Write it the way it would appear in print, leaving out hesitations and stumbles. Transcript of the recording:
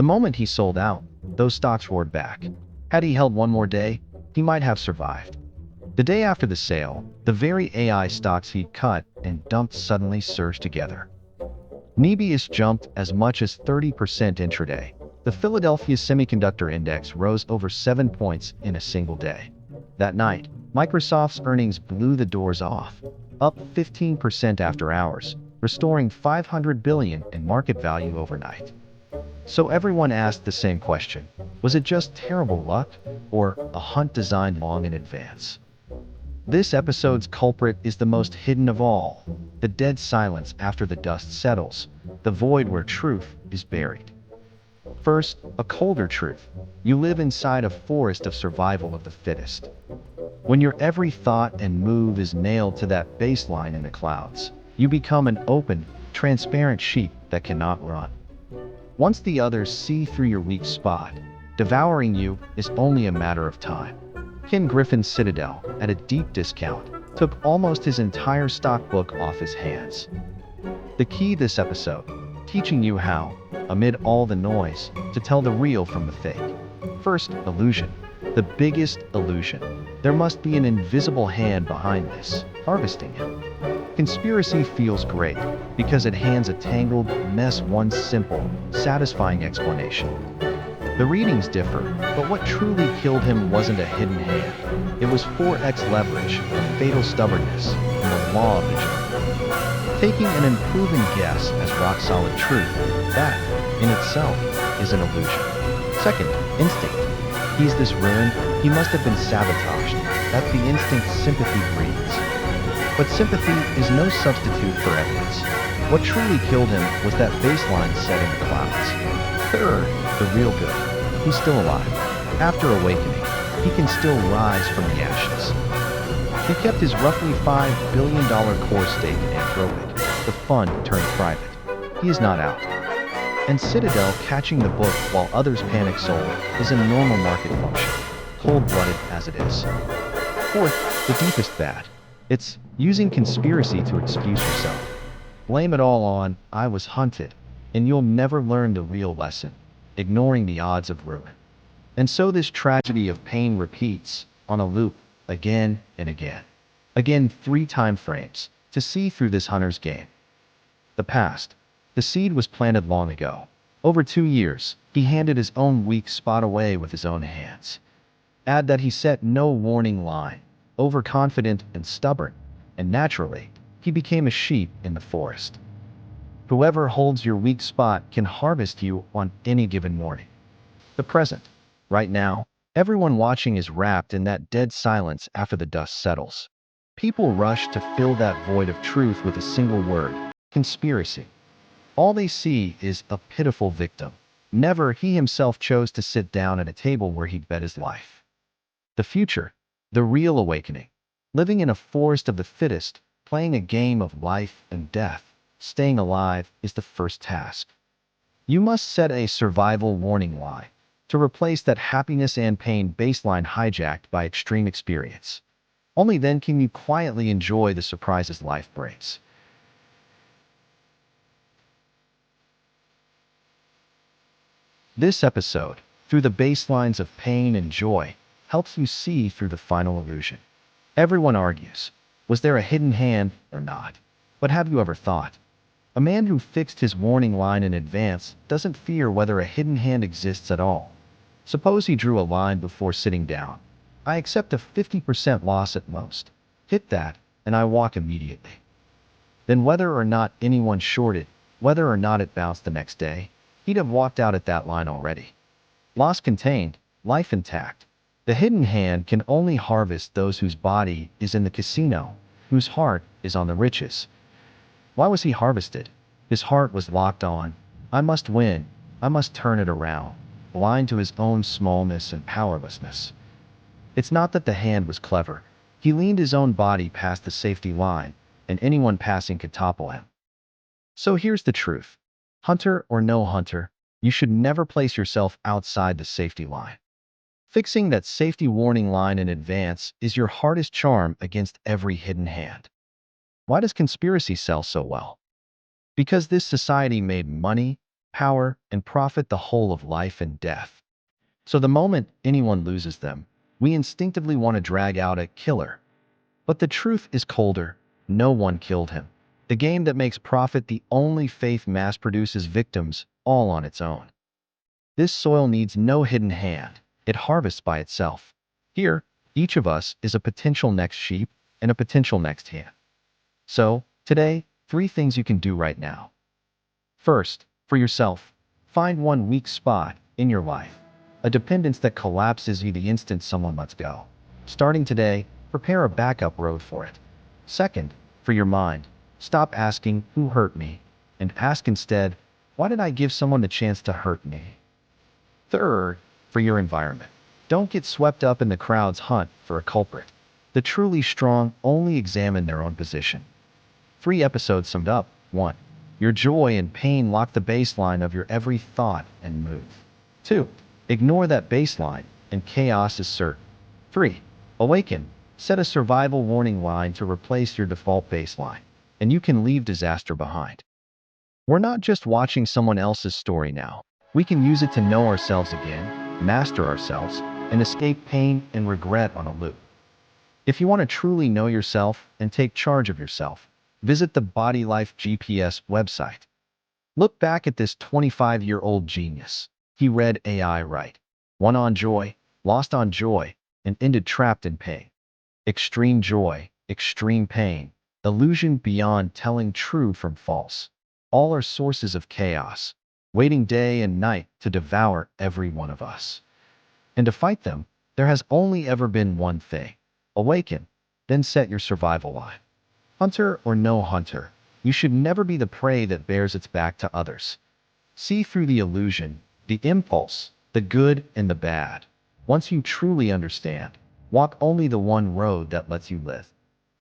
The moment he sold out, those stocks roared back. Had he held one more day, he might have survived. The day after the sale, the very AI stocks he'd cut and dumped suddenly surged together. Nebius jumped as much as 30% intraday. The Philadelphia Semiconductor Index rose over 7 points in a single day. That night, Microsoft's earnings blew the doors off, up 15% after hours, restoring $500 billion in market value overnight. So everyone asked the same question: was it just terrible luck, or a hunt designed long in advance? This episode's culprit is the most hidden of all: the dead silence after the dust settles, the void where truth is buried. First, a colder truth. You live inside a forest of survival of the fittest. When your every thought and move is nailed to that baseline in the clouds, you become an open, transparent sheep that cannot run. Once the others see through your weak spot, devouring you is only a matter of time. Ken Griffin's Citadel, at a deep discount, took almost his entire stock book off his hands. The key this episode: teaching you how, amid all the noise, to tell the real from the fake. First, illusion. The biggest illusion. There must be an invisible hand behind this, harvesting him. Conspiracy feels great because it hands a tangled mess one simple, satisfying explanation. The readings differ, but what truly killed him wasn't a hidden hand. It was 4x leverage, a fatal stubbornness, and the law of the jungle. Taking an unproven guess as rock-solid truth, that, in itself, is an illusion. Second, instinct. He's this ruined, he must have been sabotaged. That's the instinct sympathy breeds. But sympathy is no substitute for evidence. What truly killed him was that baseline set in the clouds. Third, the real good. He's still alive. After awakening, he can still rise from the ashes. He kept his roughly $5 billion core stake in Anthropic. The fund turned private. He is not out. And Citadel catching the book while others panic sold is a normal market function, cold-blooded as it is. Fourth, the deepest bad. It's using conspiracy to excuse yourself. Blame it all on, I was hunted, and you'll never learn the real lesson: ignoring the odds of ruin. And so this tragedy of pain repeats, on a loop, again and again. Again 3 time frames, to see through this hunter's game. The past. The seed was planted long ago. Over 2 years, he handed his own weak spot away with his own hands. Add that he set no warning line, overconfident and stubborn, and naturally, he became a sheep in the forest. Whoever holds your weak spot can harvest you on any given morning. The present. Right now, everyone watching is wrapped in that dead silence after the dust settles. People rush to fill that void of truth with a single word: conspiracy. All they see is a pitiful victim. Never he himself chose to sit down at a table where he'd bet his life. The future, the real awakening. Living in a forest of the fittest, playing a game of life and death, staying alive is the first task. You must set a survival warning line to replace that happiness and pain baseline hijacked by extreme experience. Only then can you quietly enjoy the surprises life brings. This episode, through the baselines of pain and joy, helps you see through the final illusion. Everyone argues, was there a hidden hand or not? But have you ever thought? A man who fixed his warning line in advance doesn't fear whether a hidden hand exists at all. Suppose he drew a line before sitting down. I accept a 50% loss at most. Hit that, and I walk immediately. Then whether or not anyone shorted, whether or not it bounced the next day, he'd have walked out at that line already. Loss contained, life intact. The hidden hand can only harvest those whose body is in the casino, whose heart is on the riches. Why was he harvested? His heart was locked on. I must win. I must turn it around, blind to his own smallness and powerlessness. It's not that the hand was clever. He leaned his own body past the safety line, and anyone passing could topple him. So here's the truth. Hunter or no hunter, you should never place yourself outside the safety line. Fixing that safety warning line in advance is your hardest charm against every hidden hand. Why does conspiracy sell so well? Because this society made money, power, and profit the whole of life and death. So the moment anyone loses them, we instinctively want to drag out a killer. But the truth is colder. No one killed him. The game that makes profit the only faith mass produces victims all on its own. This soil needs no hidden hand. It harvests by itself. Here, each of us is a potential next sheep and a potential next hand. So, today, 3 things you can do right now. First, for yourself, find one weak spot in your life, a dependence that collapses you the instant someone lets go. Starting today, prepare a backup road for it. Second, for your mind, stop asking, who hurt me? And ask instead, why did I give someone the chance to hurt me? Third, for your environment, don't get swept up in the crowd's hunt for a culprit. The truly strong only examine their own position. 3 episodes summed up. 1. Your joy and pain lock the baseline of your every thought and move. 2. Ignore that baseline, and chaos is certain. 3. Awaken. Set a survival warning line to replace your default baseline, and you can leave disaster behind. We're not just watching someone else's story now. We can use it to know ourselves again, master ourselves, and escape pain and regret on a loop. If you want to truly know yourself and take charge of yourself, visit the Body Life GPS website. Look back at this 25-year-old genius. He read AI right. Won on joy, lost on joy, and ended trapped in pain. Extreme joy, extreme pain, illusion beyond telling true from false. All are sources of chaos, waiting day and night to devour every one of us. And to fight them, there has only ever been one thing. Awaken, then set your survival line. Hunter or no hunter, you should never be the prey that bears its back to others. See through the illusion, the impulse, the good and the bad. Once you truly understand, walk only the one road that lets you live.